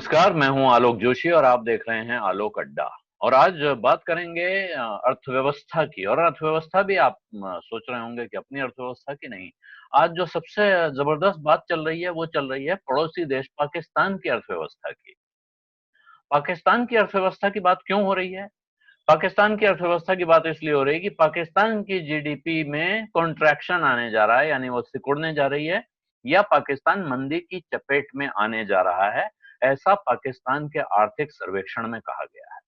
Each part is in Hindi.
नमस्कार, मैं हूं आलोक जोशी और आप देख रहे हैं आलोक अड्डा। और आज बात करेंगे अर्थव्यवस्था की। और अर्थव्यवस्था भी आप सोच रहे होंगे कि अपनी अर्थव्यवस्था की नहीं। आज जो सबसे जबरदस्त बात चल रही है वो चल रही है पड़ोसी देश पाकिस्तान की अर्थव्यवस्था की। पाकिस्तान की अर्थव्यवस्था की बात क्यों हो रही है? पाकिस्तान की अर्थव्यवस्था की बात इसलिए हो रही है कि पाकिस्तान की जीडीपी में कॉन्ट्रैक्शन आने जा रहा है, यानी वो सिकुड़ने जा रही है, या पाकिस्तान मंदी की चपेट में आने जा रहा है। ऐसा पाकिस्तान के आर्थिक सर्वेक्षण में कहा गया है।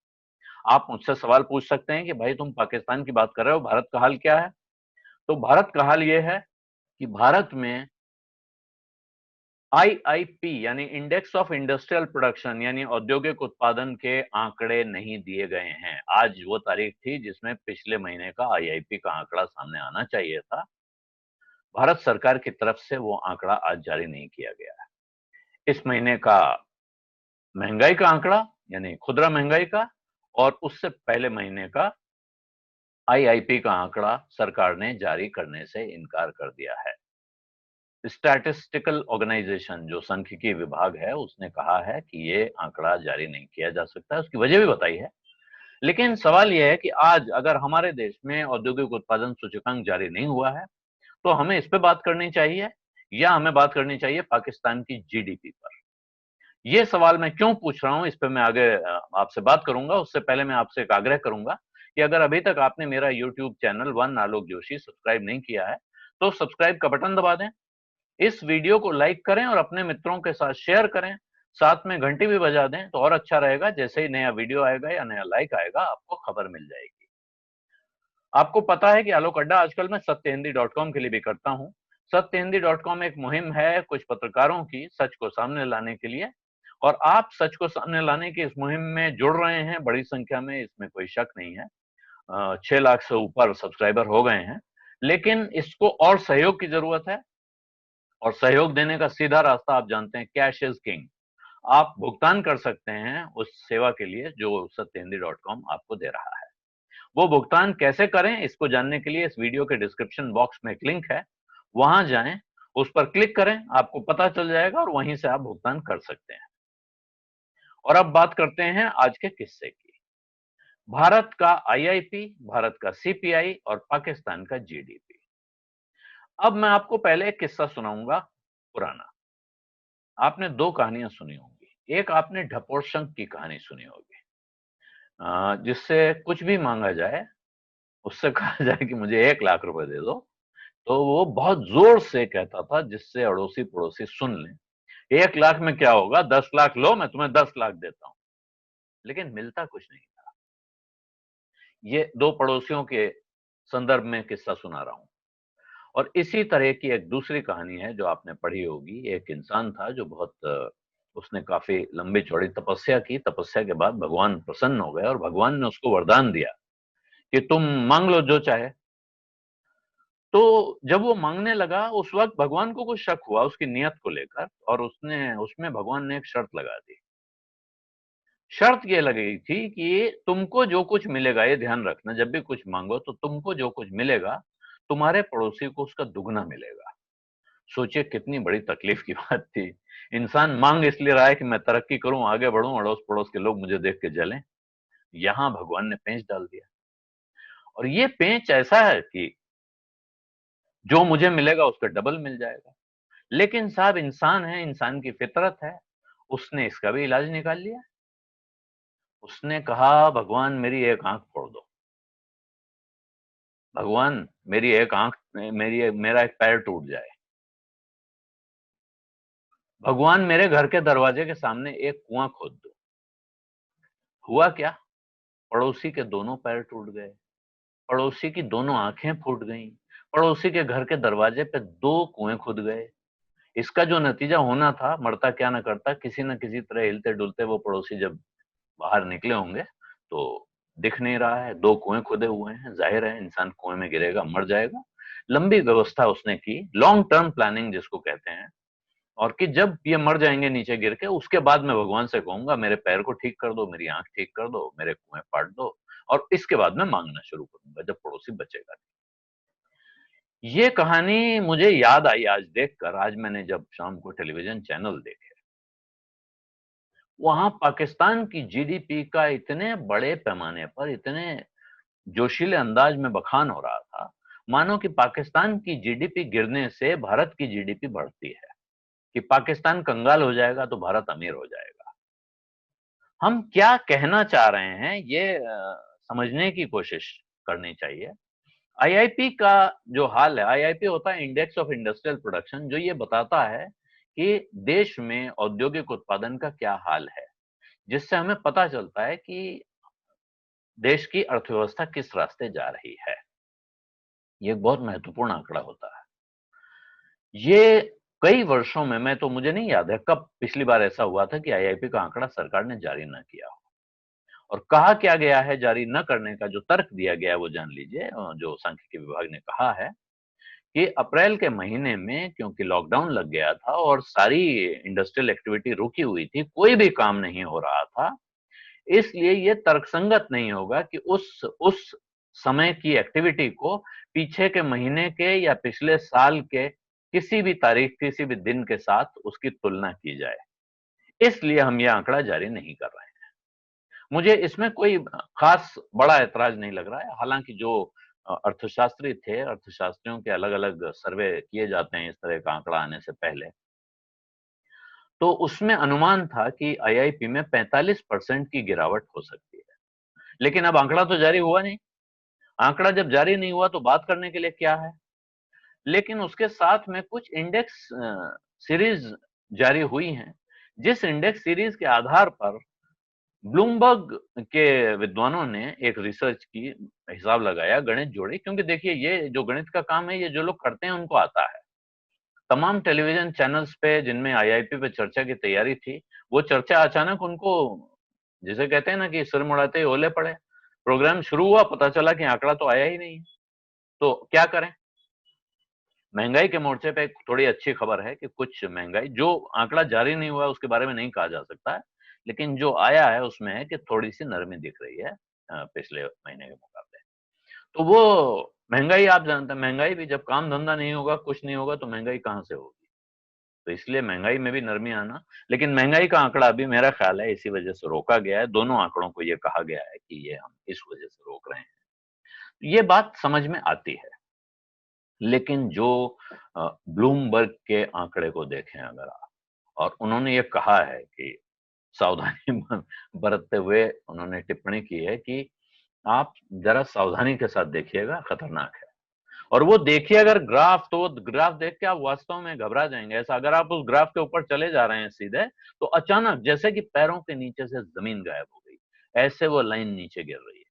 आप मुझसे सवाल पूछ सकते हैं कि भाई तुम पाकिस्तान की बात कर रहे हो, भारत का हाल क्या है? तो भारत का हाल यह है कि भारत में आईआईपी यानी इंडेक्स ऑफ इंडस्ट्रियल प्रोडक्शन यानी औद्योगिक उत्पादन के आंकड़े नहीं दिए गए हैं। आज वो तारीख थी जिसमें पिछले महीने का आईआईपी का आंकड़ा सामने आना चाहिए था। भारत सरकार की तरफ से वो आंकड़ा आज जारी नहीं किया गया है। इस महीने का महंगाई का आंकड़ा यानी खुदरा महंगाई का और उससे पहले महीने का आईआईपी का आंकड़ा सरकार ने जारी करने से इनकार कर दिया है। स्टैटिस्टिकल ऑर्गेनाइजेशन जो सांख्यिकी विभाग है उसने कहा है कि ये आंकड़ा जारी नहीं किया जा सकता है, उसकी वजह भी बताई है। लेकिन सवाल यह है कि आज अगर हमारे देश में औद्योगिक उत्पादन सूचकांक जारी नहीं हुआ है तो हमें इस पे बात करनी चाहिए या हमें बात करनी चाहिए पाकिस्तान की जीडीपी पर। ये सवाल मैं क्यों पूछ रहा हूं, इस पे मैं आगे आपसे बात करूंगा। उससे पहले मैं आपसे एक आग्रह करूंगा कि अगर अभी तक आपने मेरा यूट्यूब चैनल वन आलोक जोशी सब्सक्राइब नहीं किया है तो सब्सक्राइब का बटन दबा दें, इस वीडियो को लाइक करें और अपने मित्रों के साथ शेयर करें, साथ में घंटी भी बजा दें तो और अच्छा रहेगा। जैसे ही नया वीडियो आएगा या नया लाइक आएगा आपको खबर मिल जाएगी। आपको पता है कि आलोक अड्डा आजकल मैं सत्यहिंदी.com के लिए भी करता हूं। सत्यहिंदी.com एक मुहिम है कुछ पत्रकारों की सच को सामने लाने के लिए, और आप सच को सामने लाने की इस मुहिम में जुड़ रहे हैं बड़ी संख्या में, इसमें कोई शक नहीं है। 6 लाख से ऊपर सब्सक्राइबर हो गए हैं, लेकिन इसको और सहयोग की जरूरत है। और सहयोग देने का सीधा रास्ता आप जानते हैं, कैश इज किंग। आप भुगतान कर सकते हैं उस सेवा के लिए जो सत्यहिंदी.com आपको दे रहा है। वो भुगतान कैसे करें इसको जानने के लिए इस वीडियो के डिस्क्रिप्शन बॉक्स में एक लिंक है, वहां जाएं, उस पर क्लिक करें, आपको पता चल जाएगा और वहीं से आप भुगतान कर सकते हैं। और अब बात करते हैं आज के किस्से की। भारत का आईआईपी, भारत का सीपीआई और पाकिस्तान का जीडीपी। अब मैं आपको पहले एक किस्सा सुनाऊंगा पुराना। आपने दो कहानियां सुनी होंगी। एक आपने ढपोर शंख की कहानी सुनी होगी, जिससे कुछ भी मांगा जाए, उससे कहा जाए कि मुझे 1 लाख रुपए दे दो, तो वो बहुत जोर से कहता था जिससे अड़ोसी पड़ोसी सुन लें। 1 लाख में क्या होगा, 10 लाख लो, मैं तुम्हें 10 लाख देता हूं। लेकिन मिलता कुछ नहीं था। ये दो पड़ोसियों के संदर्भ में किस्सा सुना रहा हूं। और इसी तरह की एक दूसरी कहानी है जो आपने पढ़ी होगी। एक इंसान था जो उसने काफी लंबी चौड़ी तपस्या की। तपस्या के बाद भगवान प्रसन्न हो गए और भगवान ने उसको वरदान दिया कि तुम मांग लो जो चाहे। तो जब वो मांगने लगा उस वक्त भगवान को कुछ शक हुआ उसकी नियत को लेकर, और उसने उसमें भगवान ने एक शर्त लगा दी। शर्त ये लगी थी कि तुमको जो कुछ मिलेगा, ये ध्यान रखना, जब भी कुछ मांगो तो तुमको जो कुछ मिलेगा तुम्हारे पड़ोसी को उसका दुगना मिलेगा। सोचिए कितनी बड़ी तकलीफ की बात थी। इंसान मांग इसलिए रहा है कि मैं तरक्की करूं, आगे बढ़ूं, अड़ोस पड़ोस के लोग मुझे देख के जलें। यहां भगवान ने पेंच डाल दिया। और ये पेंच ऐसा है कि जो मुझे मिलेगा उसका डबल मिल जाएगा। लेकिन साहब इंसान है, इंसान की फितरत है, उसने इसका भी इलाज निकाल लिया। उसने कहा भगवान मेरी एक आंख फोड़ दो, भगवान मेरी एक आंख, मेरा एक पैर टूट जाए, भगवान मेरे घर के दरवाजे के सामने एक कुआं खोद दो। हुआ क्या? पड़ोसी के दोनों पैर टूट गए, पड़ोसी की दोनों आंखें फूट गईं, पड़ोसी के घर के दरवाजे पे दो कुएं खुद गए। इसका जो नतीजा होना था, मरता क्या न करता, किसी न किसी तरह हिलते डुलते वो पड़ोसी जब बाहर निकले होंगे तो दिख नहीं रहा है, दो कुएं खुदे हुए हैं, जाहिर है इंसान कुएं में गिरेगा, मर जाएगा। लंबी व्यवस्था उसने की, लॉन्ग टर्म प्लानिंग जिसको कहते हैं। और कि जब ये मर जाएंगे नीचे गिर के, उसके बाद मैं भगवान से कहूंगा मेरे पैर को ठीक कर दो, मेरी आंख ठीक कर दो, मेरे कुएं फाड़ दो, और इसके बाद मैं मांगना शुरू करूंगा जब पड़ोसी बचेगा। ये कहानी मुझे याद आई आज देखकर। आज मैंने जब शाम को टेलीविजन चैनल देखे, वहां पाकिस्तान की जीडीपी का इतने बड़े पैमाने पर, इतने जोशीले अंदाज में बखान हो रहा था, मानो कि पाकिस्तान की जीडीपी गिरने से भारत की जीडीपी बढ़ती है, कि पाकिस्तान कंगाल हो जाएगा तो भारत अमीर हो जाएगा। हम क्या कहना चाह रहे हैं ये समझने की कोशिश करनी चाहिए। आईआईपी का जो हाल है, आईआईपी होता है इंडेक्स ऑफ इंडस्ट्रियल प्रोडक्शन, जो ये बताता है कि देश में औद्योगिक उत्पादन का क्या हाल है, जिससे हमें पता चलता है कि देश की अर्थव्यवस्था किस रास्ते जा रही है। ये एक बहुत महत्वपूर्ण आंकड़ा होता है। ये कई वर्षों में, मैं तो मुझे नहीं याद है कब पिछली बार ऐसा हुआ था कि आईआईपी का आंकड़ा सरकार ने जारी ना किया हो। और कहा क्या गया है जारी न करने का, जो तर्क दिया गया है वो जान लीजिए। जो सांख्यिकी विभाग ने कहा है कि अप्रैल के महीने में क्योंकि लॉकडाउन लग गया था और सारी इंडस्ट्रियल एक्टिविटी रुकी हुई थी, कोई भी काम नहीं हो रहा था, इसलिए ये तर्कसंगत नहीं होगा कि उस समय की एक्टिविटी को पीछे के महीने के या पिछले साल के किसी भी तारीख, किसी भी दिन के साथ उसकी तुलना की जाए। इसलिए हम ये आंकड़ा जारी नहीं कर रहे हैं। मुझे इसमें कोई खास बड़ा ऐतराज नहीं लग रहा है। हालांकि जो अर्थशास्त्री थे, अर्थशास्त्रियों के अलग-अलग सर्वे किए जाते हैं इस तरह का आंकड़ा आने से पहले, तो उसमें अनुमान था कि आईआईपी में 45% की गिरावट हो सकती है। लेकिन अब आंकड़ा तो जारी हुआ नहीं। आंकड़ा जब जारी नहीं हुआ तो बात करने के लिए क्या है? लेकिन उसके साथ में कुछ इंडेक्स सीरीज जारी हुई हैं, जिस इंडेक्स सीरीज के आधार पर ब्लूमबर्ग के विद्वानों ने एक रिसर्च की, हिसाब लगाया, गणित जोड़ी। क्योंकि देखिए, ये जो गणित का काम है ये जो लोग करते हैं उनको आता है। तमाम टेलीविजन चैनल्स पे जिनमें आईआईपी पे चर्चा की तैयारी थी, वो चर्चा अचानक उनको, जिसे कहते हैं ना कि सिर मुड़ाते ही ओले पड़े। प्रोग्राम शुरू हुआ, पता चला कि आंकड़ा तो आया ही नहीं है। तो क्या करें? महंगाई के मोर्चे पे एक थोड़ी अच्छी खबर है कि कुछ महंगाई, जो आंकड़ा जारी नहीं हुआ है उसके बारे में नहीं कहा जा सकता है, लेकिन जो आया है उसमें है कि थोड़ी सी नरमी दिख रही है पिछले महीने के मुकाबले। तो वो महंगाई, आप जानते हैं महंगाई भी, जब काम धंधा नहीं होगा, कुछ नहीं होगा, तो महंगाई कहाँ से होगी? तो इसलिए महंगाई में भी नरमी आना। लेकिन महंगाई का आंकड़ा अभी मेरा ख्याल है इसी वजह से रोका गया है। दोनों आंकड़ों को ये कहा गया है कि ये हम इस वजह से रोक रहे हैं। ये बात समझ में आती है। लेकिन जो ब्लूमबर्ग के आंकड़े को देखें अगर आप, और उन्होंने ये कहा है कि सावधानी बरतते हुए उन्होंने टिप्पणी की है कि आप जरा सावधानी के साथ देखिएगा, खतरनाक है। और वो देखिए अगर ग्राफ, तो ग्राफ देख के आप वास्तव में घबरा जाएंगे। ऐसा अगर आप उस ग्राफ के ऊपर चले जा रहे हैं सीधे, तो अचानक जैसे कि पैरों के नीचे से जमीन गायब हो गई, ऐसे वो लाइन नीचे गिर रही है।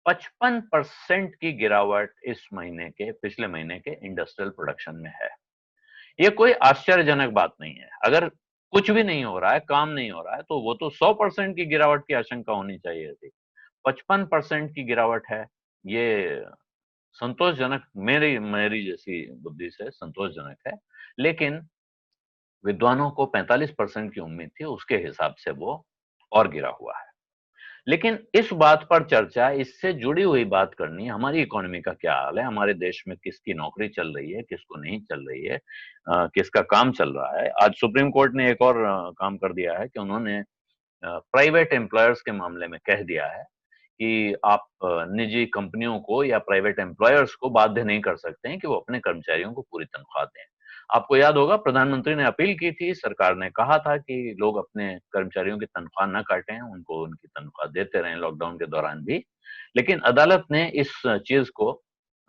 55% की गिरावट इस महीने के, पिछले महीने के इंडस्ट्रियल प्रोडक्शन में है। ये कोई आश्चर्यजनक बात नहीं है। अगर कुछ भी नहीं हो रहा है, काम नहीं हो रहा है, तो वो तो 100% की गिरावट की आशंका होनी चाहिए थी। 55% की गिरावट है, ये संतोषजनक, मेरी मेरी जैसी बुद्धि से संतोषजनक है। लेकिन विद्वानों को 45% की उम्मीद थी, उसके हिसाब से वो और गिरा हुआ है। लेकिन इस बात पर चर्चा, इससे जुड़ी हुई बात करनी, हमारी इकोनॉमी का क्या हाल है, हमारे देश में किसकी नौकरी चल रही है, किसको नहीं चल रही है, किसका काम चल रहा है। आज सुप्रीम कोर्ट ने एक और काम कर दिया है कि उन्होंने प्राइवेट एम्प्लॉयर्स के मामले में कह दिया है कि आप निजी कंपनियों को या प्राइवेट एम्प्लॉयर्स को बाध्य नहीं कर सकते हैं कि वो अपने कर्मचारियों को पूरी तनख्वाह दें। आपको याद होगा, प्रधानमंत्री ने अपील की थी, सरकार ने कहा था कि लोग अपने कर्मचारियों की तनख्वाह ना काटें, उनको उनकी तनख्वाह देते रहें लॉकडाउन के दौरान भी। लेकिन अदालत ने इस चीज को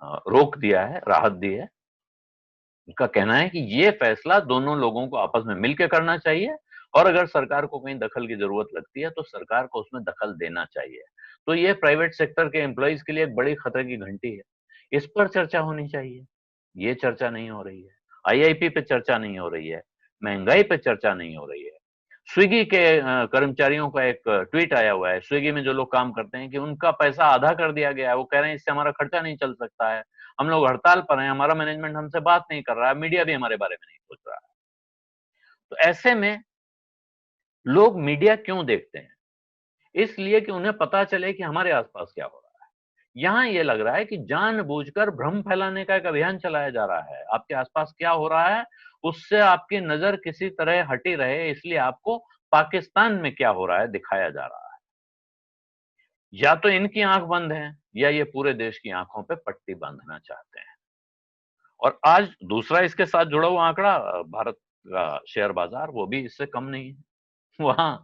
रोक दिया है, राहत दी है। उनका कहना है कि ये फैसला दोनों लोगों को आपस में मिलकर करना चाहिए, और अगर सरकार को कहीं दखल की जरूरत लगती है तो सरकार को उसमें दखल देना चाहिए। तो ये प्राइवेट सेक्टर के एम्प्लॉइज के लिए एक बड़ी खतरे की घंटी है। इस पर चर्चा होनी चाहिए, ये चर्चा नहीं हो रही है। आईआईपी पे चर्चा नहीं हो रही है, महंगाई पे चर्चा नहीं हो रही है। स्विगी के कर्मचारियों का एक ट्वीट आया हुआ है, स्विगी में जो लोग काम करते हैं, कि उनका पैसा आधा कर दिया गया है। वो कह रहे हैं इससे हमारा खर्चा नहीं चल सकता है, हम लोग हड़ताल पर हैं, हमारा मैनेजमेंट हमसे बात नहीं कर रहा है, मीडिया भी हमारे बारे में नहीं सोच रहा है। तो ऐसे में लोग मीडिया क्यों देखते हैं? इसलिए कि उन्हें पता चले कि हमारे आसपास क्या हो रहा है। यहाँ ये लग रहा है कि जानबूझकर भ्रम फैलाने का एक अभियान चलाया जा रहा है। आपके आसपास क्या हो रहा है, उससे आपकी नजर किसी तरह हटी रहे, इसलिए आपको पाकिस्तान में क्या हो रहा है दिखाया जा रहा है। या तो इनकी आंख बंद है या ये पूरे देश की आंखों पे पट्टी बांधना चाहते हैं। और आज दूसरा इसके साथ जुड़ा हुआ आंकड़ा, भारत का शेयर बाजार, वो भी इससे कम नहीं है। वहां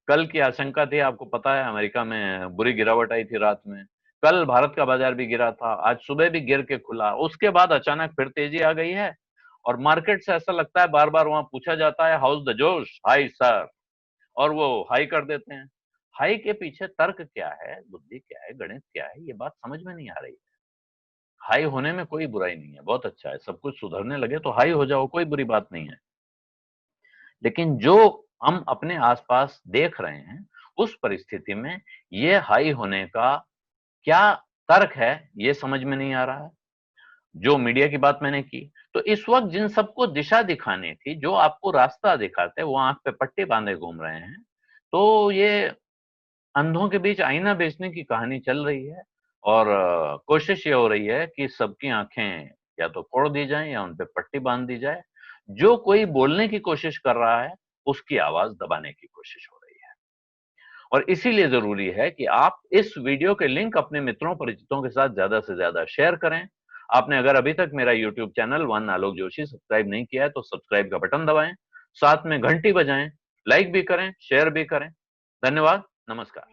कल की आशंका थी, आपको पता है अमेरिका में बुरी गिरावट आई थी रात में। कल भारत का बाजार भी गिरा था, आज सुबह भी गिर के खुला, उसके बाद अचानक फिर तेजी आ गई है। और मार्केट से ऐसा लगता है बार बार वहां पूछा जाता है हाउस द जोश, हाई सर, और वो हाई कर देते हैं। हाई के पीछे तर्क क्या है, बुद्धि क्या है, गणित क्या है, ये बात समझ में नहीं आ रही। हाई होने में कोई बुराई नहीं है, बहुत अच्छा है, सब कुछ सुधरने लगे तो हाई हो जाओ, कोई बुरी बात नहीं है। लेकिन जो हम अपने आसपास देख रहे हैं, उस परिस्थिति में ये हाई होने का क्या तर्क है, ये समझ में नहीं आ रहा है। जो मीडिया की बात मैंने की, तो इस वक्त जिन सबको दिशा दिखानी थी, जो आपको रास्ता दिखाते, वो आंख पे पट्टी बांधे घूम रहे हैं। तो ये अंधों के बीच आईना बेचने की कहानी चल रही है। और कोशिश ये हो रही है कि सबकी आंखें या तो फोड़ दी जाएं या उन पे पट्टी बांध दी जाए। जो कोई बोलने की कोशिश कर रहा है, उसकी आवाज दबाने की कोशिश हो रही है। और इसीलिए जरूरी है कि आप इस वीडियो के लिंक अपने मित्रों परिचितों के साथ ज्यादा से ज्यादा शेयर करें। आपने अगर अभी तक मेरा यूट्यूब चैनल वन आलोक जोशी सब्सक्राइब नहीं किया है तो सब्सक्राइब का बटन दबाएं, साथ में घंटी बजाएं, लाइक भी करें, शेयर भी करें। धन्यवाद, नमस्कार।